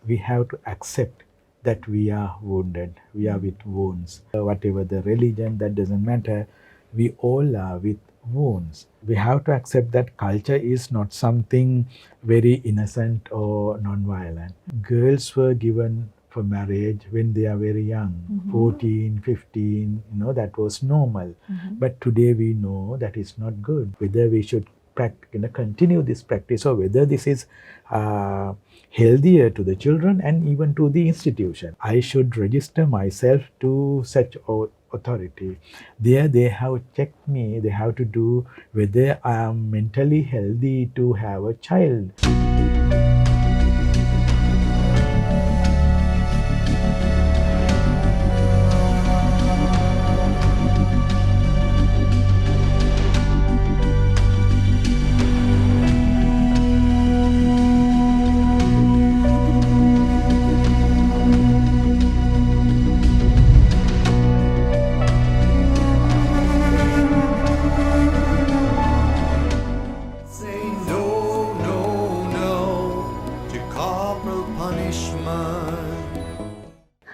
we have to accept that we are wounded, we are with wounds. Whatever the religion, that doesn't matter. We all are with wounds. We have to accept that culture is not something very innocent or non-violent. Girls were given for marriage when they are very young, 14, 15, that was normal. But today we know that is not good. Whether we should continue this practice or whether this is healthier to the children and even to the institution. I should register myself to such authority. There they have checked me, they have to do whether I am mentally healthy to have a child.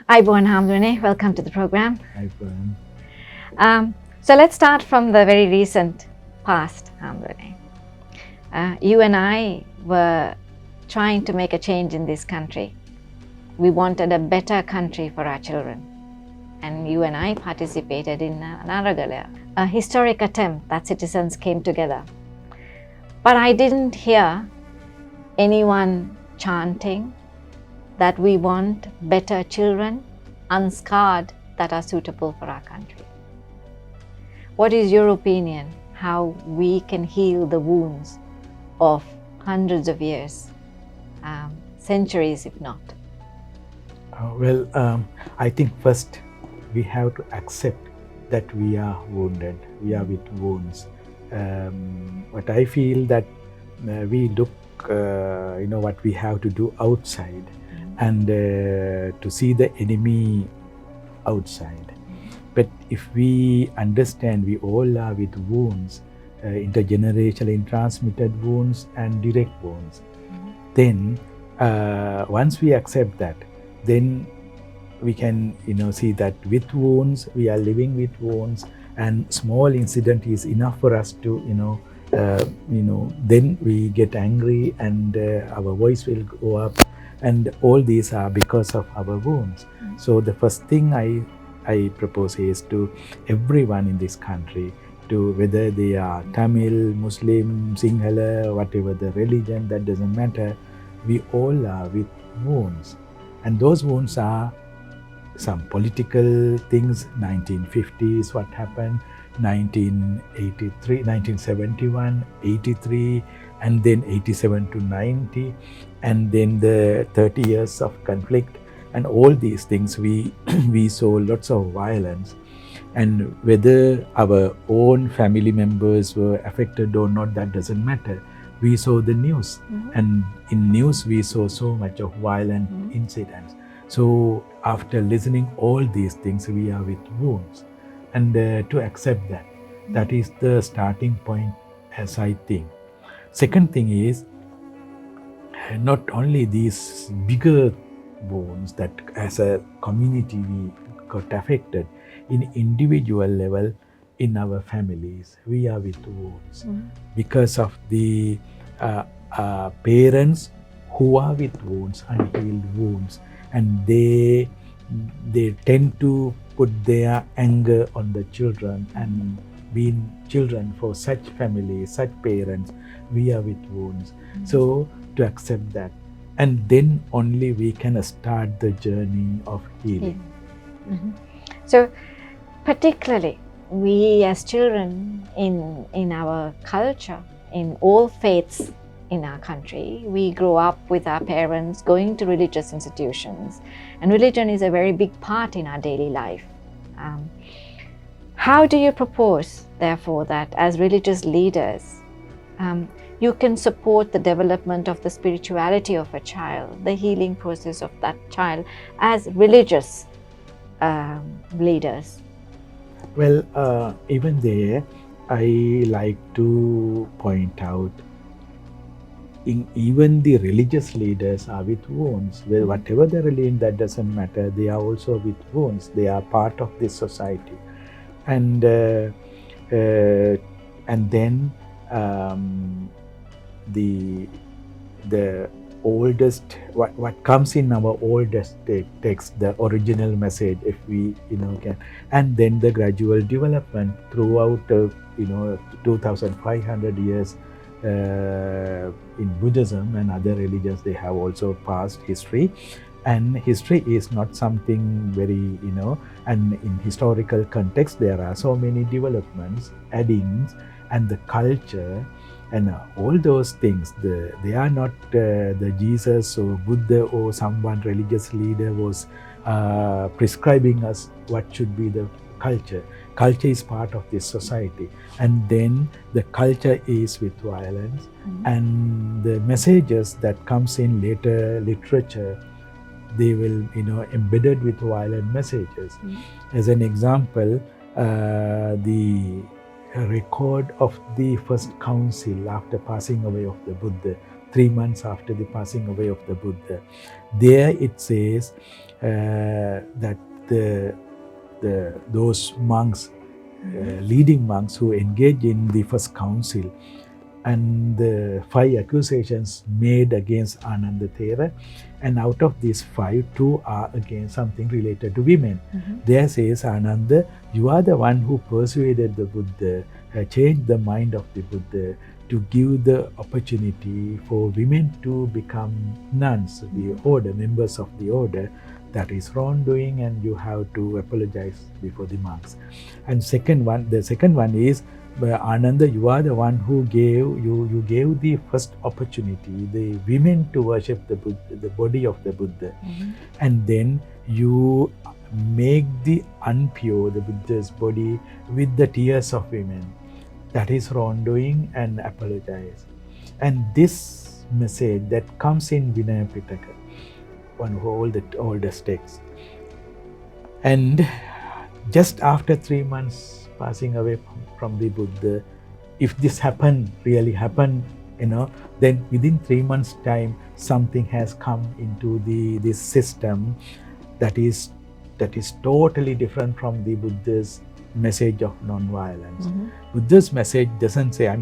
Ayubowan Hamdune, welcome to the program. Ayubowan. So let's start from the very recent past, Hamdune. You and I were trying to make a change in this country. We wanted a better country for our children. And you and I participated in Naragala, a historic attempt that citizens came together. But I didn't hear anyone chanting that we want better children, unscarred, that are suitable for our country. What is your opinion how we can heal the wounds of hundreds of years, centuries if not? I think first we have to accept that we are wounded, we are with wounds. But I feel that we look, what we have to do outside and to see the enemy outside. But if we understand we all are with wounds, intergenerationally transmitted wounds and direct wounds, then once we accept that, then we can see that with wounds, we are living with wounds, and small incident is enough for us to then we get angry and our voice will go up, and all these are because of our wounds. So the first thing I propose is to everyone in this country, to whether they are Tamil, Muslim, Sinhala, whatever the religion, that doesn't matter. We all are with wounds, and those wounds are some political things. 1950s, what happened, 1983, 1971, 83, and then 87 to 90, and then the 30 years of conflict, and all these things we saw lots of violence. And whether our own family members were affected or not, that doesn't matter. We saw the news, and in news we saw so much of violent incidents. So after listening all these things, we are with wounds, and to accept that is the starting point, as I think. Second thing is, not only these bigger wounds that as a community we got affected, in individual level, in our families, we are with wounds because of the parents who are with wounds, unhealed wounds, and they tend to put their anger on the children, and being children for such families, such parents, we are with wounds. So to accept that, and then only we can start the journey of healing. So particularly we as children in our culture, in all faiths in our country, we grow up with our parents going to religious institutions, and religion is a very big part in our daily life. How do you propose, therefore, that as religious leaders, you can support the development of the spirituality of a child, the healing process of that child as religious leaders? Well, even there, I like to point out even the religious leaders are with wounds. Well, whatever the religion, that doesn't matter. They are also with wounds. They are part of this society, and then the oldest, what comes in our oldest text, the original message, if we can, and then the gradual development throughout 2500 years in Buddhism and other religions. They have also passed history, and history is not something very and in historical context there are so many developments, addings, and the culture and all those things. They are not the Jesus or Buddha or someone religious leader was prescribing us what should be the culture. Culture is part of this society, and then the culture is with violence, and the messages that comes in later literature, they will embedded with violent messages. As an example, the record of the first council after passing away of the Buddha, 3 months after the passing away of the Buddha, there it says that those monks, leading monks who engaged in the first council, and the 5 accusations made against Ananda Thera, and out of these 5, 2 are against something related to women. There says, Ananda, you are the one who persuaded the Buddha, changed the mind of the Buddha to give the opportunity for women to become nuns, the order, members of the order. That is wrongdoing, and you have to apologize before the monks. And the second one is, Ananda, you are the one who gave the first opportunity, the women to worship the Buddha, the body of the Buddha, and then you make the unpure, the Buddha's body, with the tears of women. That is wrongdoing, and apologize. And this message that comes in Vinaya Pitaka, one of all the oldest texts. And just after 3 months passing away from the Buddha, if this really happened, then within 3 months' time, something has come into this system that is totally different from the Buddha's message of non-violence. Buddha's message doesn't say,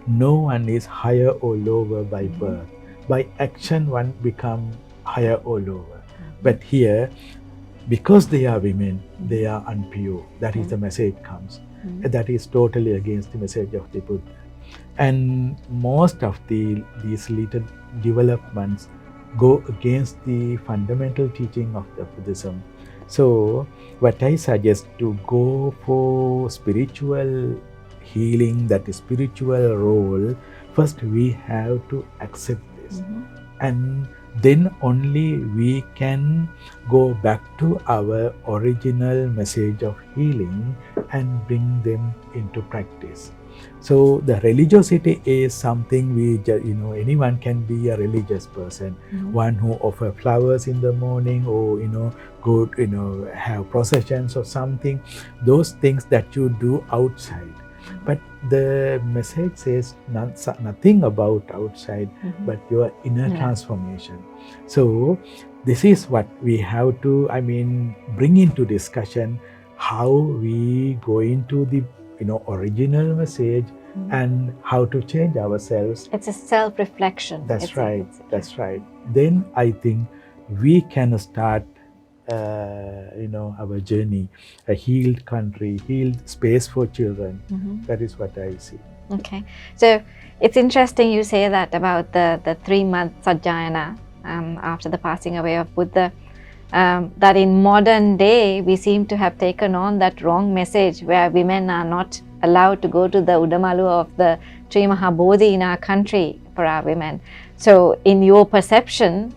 no one is higher or lower by birth. By action, one becomes higher or lower. But here, because they are women, they are unpure. That is the message comes. That is totally against the message of the Buddha. And most of these little developments go against the fundamental teaching of the Buddhism. So what I suggest, to go for spiritual healing, that is spiritual role, first we have to accept this. And then only we can go back to our original message of healing and bring them into practice. So the religiosity is something anyone can be a religious person, one who offer flowers in the morning, or go have processions or something, those things that you do outside. But the message says nothing about outside, but your inner transformation. So this is what we have to, bring into discussion, how we go into the original message and how to change ourselves. It's a self-reflection. That's right. Then I think we can start our journey, a healed country, healed space for children. That is what I see. Okay, so it's interesting you say that about the 3-month Sajjayana after the passing away of Buddha, that in modern day we seem to have taken on that wrong message where women are not allowed to go to the Udamalu of the Sri Mahabodhi in our country for our women. So in your perception,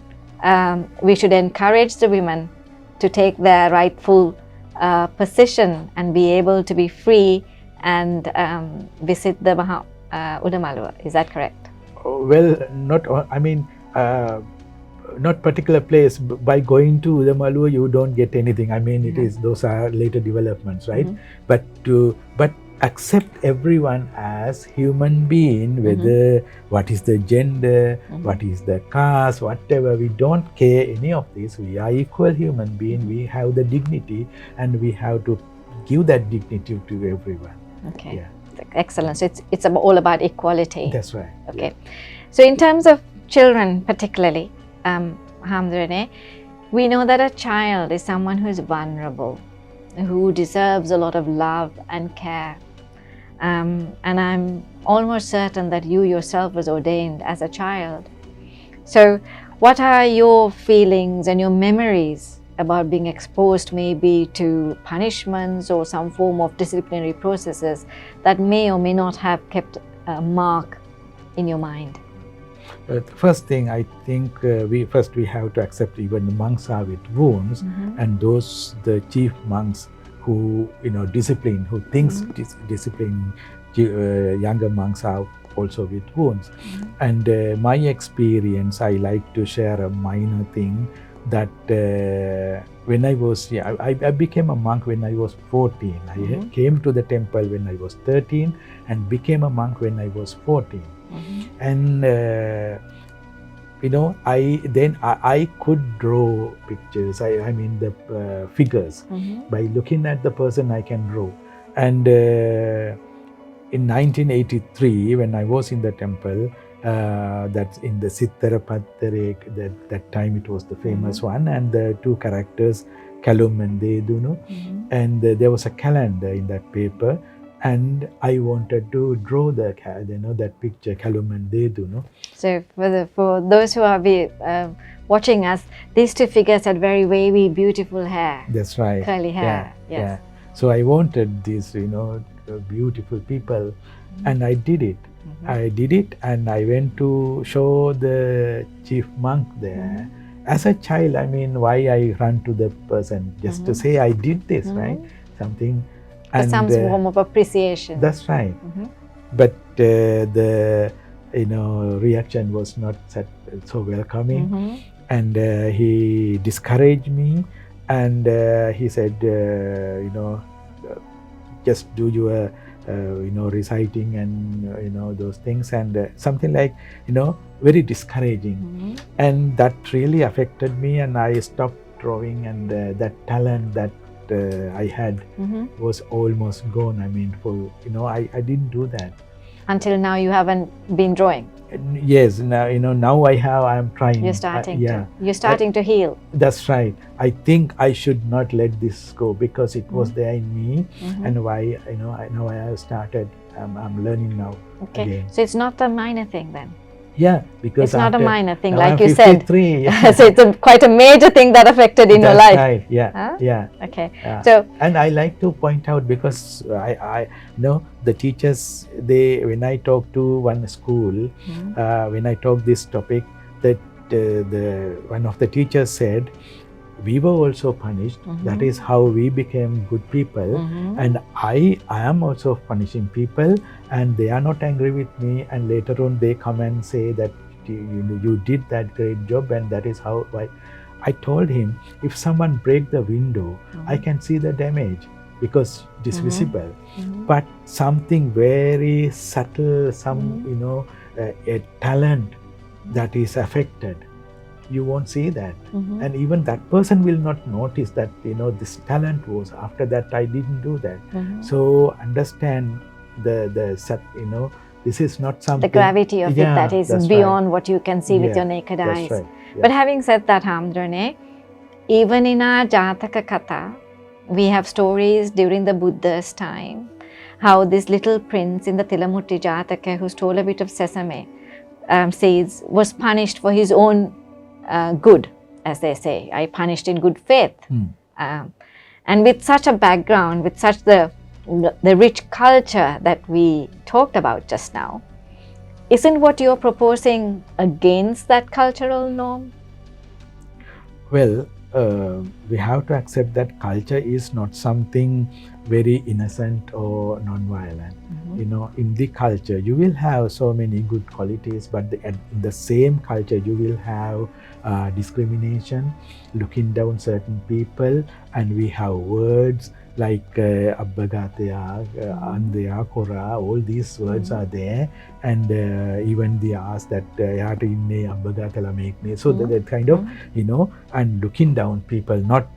we should encourage the women to take their rightful position and be able to be free and visit the Udamalu. Is that correct? Well, not particular place. By going to Udamalu, you don't get anything. It is, those are later developments, right? But accept everyone as human being, whether what is the gender, what is the caste, whatever. We don't care any of this. We are equal human being. We have the dignity, and we have to give that dignity to everyone. Okay. Yeah. Excellent. So it's all about equality. That's right. Okay. So in terms of children particularly, Hamdrene, we know that a child is someone who is vulnerable, who deserves a lot of love and care. And I'm almost certain that you yourself was ordained as a child. So what are your feelings and your memories about being exposed maybe to punishments or some form of disciplinary processes that may or may not have kept a mark in your mind? The first thing, I think we have to accept even the monks are with wounds, and those the chief monks who discipline, who thinks discipline younger monks are also with wounds. And my experience, I like to share a minor thing that when I was I became a monk when I was 14. I came to the temple when I was 13 and became a monk when I was 14. And I could draw pictures. I mean the figures. By looking at the person, I can draw. And in 1983, when I was in the temple, that's in the Thero, that time it was the famous one, and the two characters, Colombo and Thero, and there was a calendar in that paper. And I wanted to draw that picture, Colombo and Thero. So for those who are watching us, these two figures had very wavy, beautiful hair. That's right. Curly hair. Yeah. Yeah. So I wanted these, beautiful people, and I did it. I did it, and I went to show the chief monk there. As a child, I mean, why I run to the person just to say I did this, right? Something. And some form of appreciation. That's right. But the reaction was not so welcoming, and he discouraged me, and he said, just do your reciting and those things, and something like very discouraging. And that really affected me, and I stopped drawing, and that talent that I had was almost gone. I mean, for I didn't do that until now. You haven't been drawing. Yes, now I'm trying. You're starting to heal. That's right. I think I should not let this go, because it was there in me, and why I have started. I'm learning now. Okay, again. So it's not a minor thing then. Yeah, because it's not a minor thing, like I'm you 53, said. Yeah. So it's quite a major thing that affected in your life. Right. Yeah. Huh? Yeah. Okay. Yeah. So, and I like to point out, because I know the teachers, when I talk to one school, when I talk this topic, that one of the teachers said, we were also punished. That is how we became good people. And I am also punishing people, and they are not angry with me, and later on they come and say that you did that great job, and that is how. Why I told him, if someone break the window, I can see the damage because it is visible, but something very subtle, a talent that is affected, you won't see that. And even that person will not notice that this talent was. After that, I didn't do that. So understand this is not something, the gravity of it that is beyond what you can see with your naked eyes. Right. Yeah. But having said that, Hamdrene, even in our Jataka Katha, we have stories during the Buddha's time, how this little prince in the Tilamutti Jataka, who stole a bit of sesame seeds, was punished for his own good, as they say. I punished in good faith. And with such a background, with such the rich culture that we talked about just now, isn't what you're proposing against that cultural norm? Well, we have to accept that culture is not something very innocent or non-violent. In the culture, you will have so many good qualities, but in the same culture, you will have discrimination, looking down certain people, and we have words, like Abbagataya, Andaya, Kora, all these words are there, and even they ask that Yata inne Abbagatala make me. So that kind of, and looking down people, not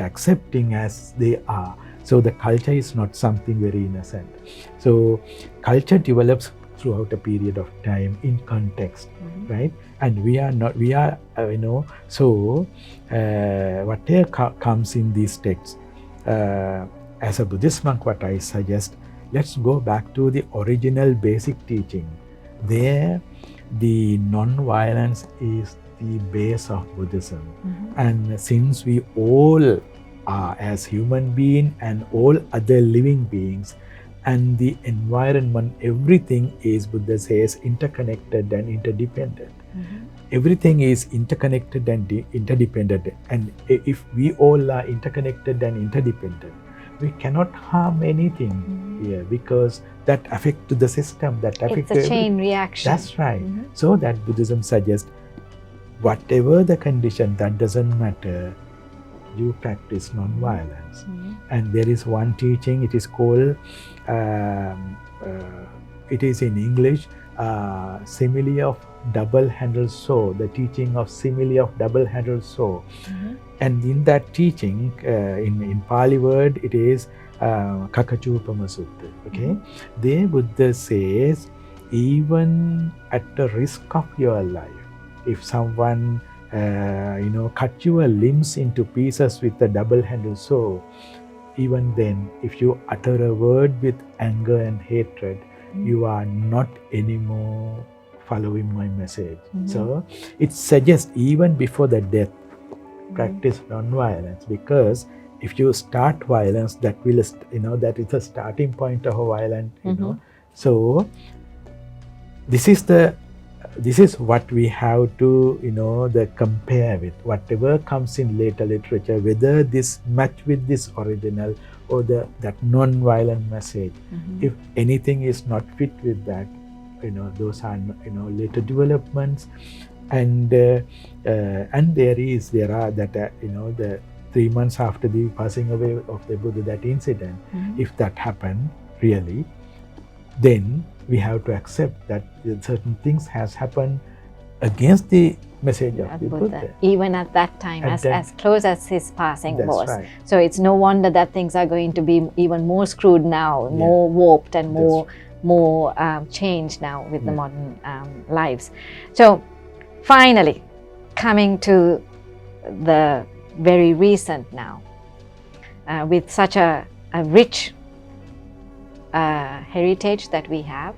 accepting as they are. So the culture is not something very innocent. So culture develops throughout a period of time in context, right? And we are, so whatever comes in these texts, as a Buddhist monk, what I suggest, let's go back to the original basic teaching. There, the non-violence is the base of Buddhism. And since we all are, as human beings and all other living beings, and the environment, everything is, Buddha says, interconnected and interdependent. Everything is interconnected and interdependent. And if we all are interconnected and interdependent, we cannot harm anything here, because that affects the system. That affects it's a chain reaction. That's right. So that Buddhism suggests, whatever the condition, that doesn't matter. You practice non-violence. And there is one teaching, it is called, it is in English, simile of double-handled sword, the teaching of simile of double-handled sword. And in that teaching, in Pali word, it is Kakachupama Sutta. Okay? There Buddha says, even at the risk of your life, if someone cut your limbs into pieces with a double-handled sword, even then, if you utter a word with anger and hatred, you are not anymore following my message. So it suggests, even before the death, practice non-violence, because if you start violence, that will, that is a starting point of a violent, So this is what we have to, the compare with whatever comes in later literature, whether this match with this original or that non-violent message. If anything is not fit with that, those are, later developments. And there are that, the 3 months after the passing away of the Buddha, that incident, if that happened really, then we have to accept that certain things has happened against the message of the Buddha. Even at that time, as close as his passing was. Right. So it's no wonder that things are going to be even more screwed now, more warped and more changed now with the modern lives. So finally, coming to the very recent now, with such a rich heritage that we have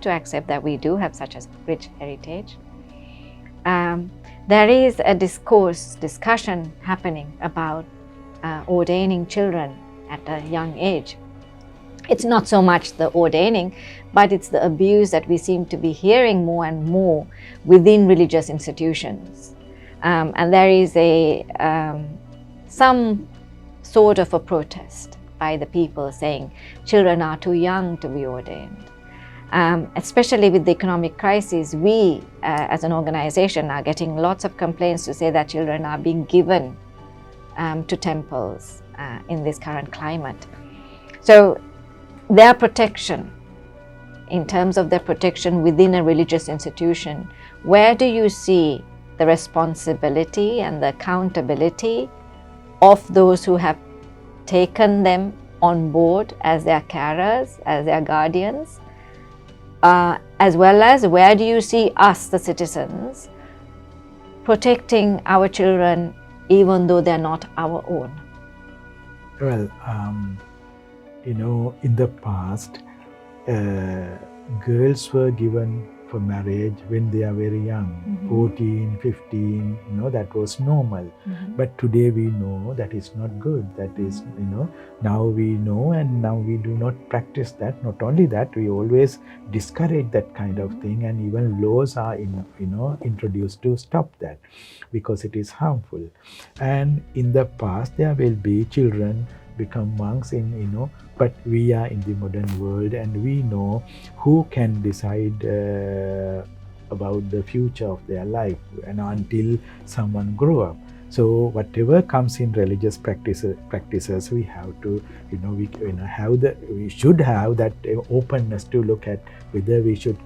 to accept that we do have such a rich heritage. There is a discussion happening about ordaining children at a young age. It's not so much the ordaining, but it's the abuse that we seem to be hearing more and more within religious institutions. And there is some sort of a protest by the people saying children are too young to be ordained. Especially with the economic crisis, we as an organization are getting lots of complaints to say that children are being given to temples in this current climate. So their protection, in terms of their protection within a religious institution, where do you see the responsibility and the accountability of those who have taken them on board as their carers, as their guardians, as well as where do you see us, the citizens, protecting our children even though they're not our own? Well, in the past, girls were given for marriage when they are very young, 14, 15, that was normal. But today we know that is not good. That is, now we know, and now we do not practice that. Not only that, we always discourage that kind of thing, and even laws are, introduced to stop that, because it is harmful. And in the past, there will be children become monks but we are in the modern world, and we know who can decide about the future of their life, and until someone grow up. So whatever comes in religious practices, we have to, we should have that openness to look at whether we should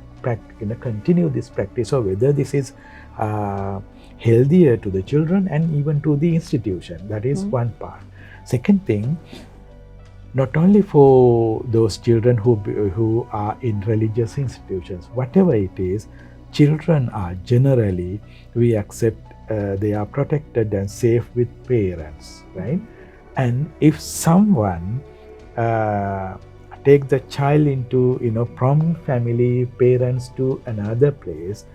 continue this practice or whether this is healthier to the children and even to the institution. That is one part. Second thing, not only for those children who are in religious institutions, whatever it is, children are generally, we accept they are protected and safe with parents, right? And if someone take the child into, from family, parents to another place,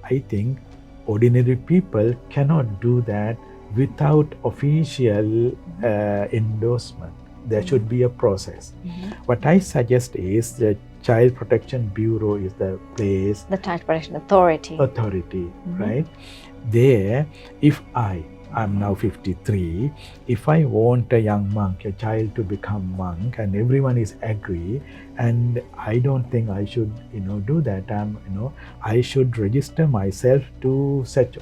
I think ordinary people cannot do that without official endorsement. There should be a process. What I suggest is the Child Protection Bureau is the place. The Child Protection Authority. Right? There, if I'm now 53, if I want a young monk, a child to become monk, and everyone is agree, and I don't think I should, do that. I should register myself to such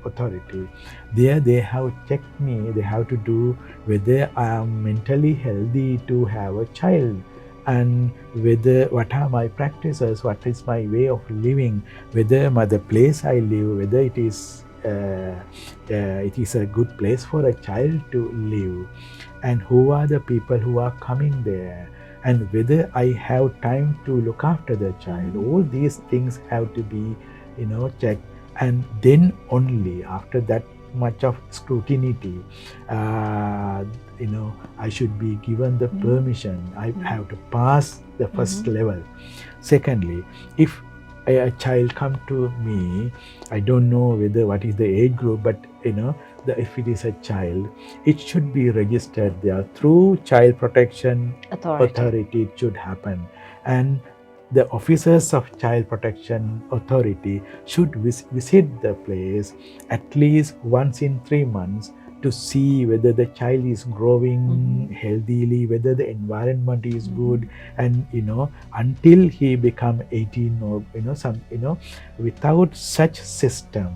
authority. There they have checked me. They have to do whether I am mentally healthy to have a child, and whether what are my practices, what is my way of living, whether the place I live, whether it is a good place for a child to live, and who are the people who are coming there, and whether I have time to look after the child. All these things have to be, checked, and then only after that much of scrutiny, I should be given the permission. I have to pass the first level. Secondly, if a child come to me, I don't know what is the age group, but if it is a child, it should be registered there through Child Protection Authority. It should happen, and the officers of Child Protection Authority should visit the place at least once in 3 months to see whether the child is growing healthily, whether the environment is good, and until he become 18 or without such system,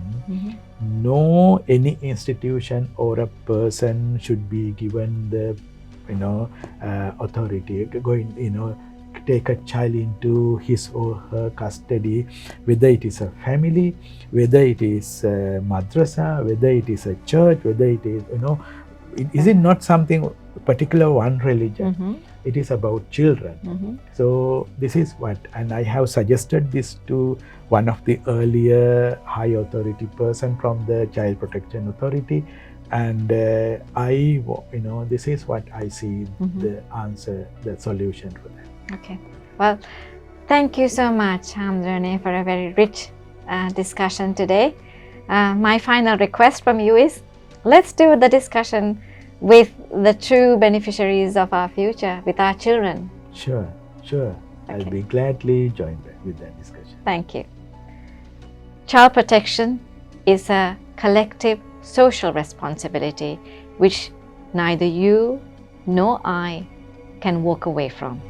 no any institution or a person should be given the authority take a child into his or her custody, whether it is a family, whether it is a madrasa, whether it is a church, whether it is, is it not something particular one religion? It is about children. So this is what, and I have suggested this to one of the earlier high authority person from the Child Protection Authority, and this is what I see the answer, the solution for that. Okay. Well, thank you so much, Hamdrene, for a very rich discussion today. My final request from you is, let's do the discussion with the true beneficiaries of our future, with our children. Sure. Okay. I'll be gladly joined with that discussion. Thank you. Child protection is a collective social responsibility which neither you nor I can walk away from.